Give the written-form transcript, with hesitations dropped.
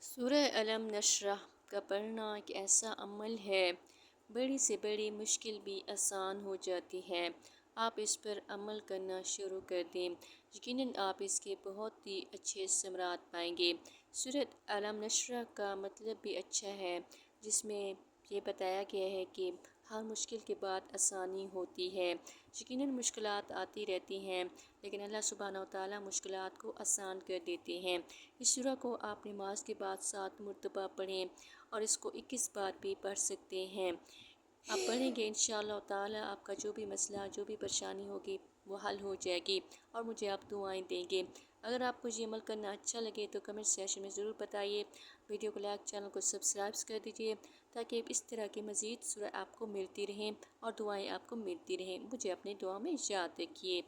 سورہ علم نشرح کا پڑھنا ایک ایسا عمل ہے، بڑی سے بڑی مشکل بھی آسان ہو جاتی ہے۔ آپ اس پر عمل کرنا شروع کر دیں، یقیناً آپ اس کے بہت ہی اچھے ثمرات پائیں گے۔ سورہ علم نشرح کا مطلب بھی اچھا ہے، جس میں یہ بتایا گیا ہے کہ ہر مشکل کے بعد آسانی ہوتی ہے۔ یقیناً مشکلات آتی رہتی ہیں، لیکن اللہ سبحانہ و تعالیٰ مشکلات کو آسان کر دیتے ہیں۔ اس سورہ کو آپ نماز کے بعد 7 مرتبہ پڑھیں اور اس کو 21 بار بھی پڑھ سکتے ہیں۔ آپ پڑھیں گے انشاءاللہ تعالیٰ آپ کا جو بھی مسئلہ، جو بھی پریشانی ہوگی وہ حل ہو جائے گی اور مجھے آپ دعائیں دیں گے۔ اگر آپ کو یہ عمل کرنا اچھا لگے تو کمنٹ سیکشن میں ضرور بتائیے۔ ویڈیو کو لائک، چینل کو سبسکرائب کر دیجیے تاکہ اس طرح کی مزید سورہ آپ کو ملتی رہیں اور دعائیں آپ کو ملتی رہیں۔ مجھے اپنی دعا میں یاد رکھیے۔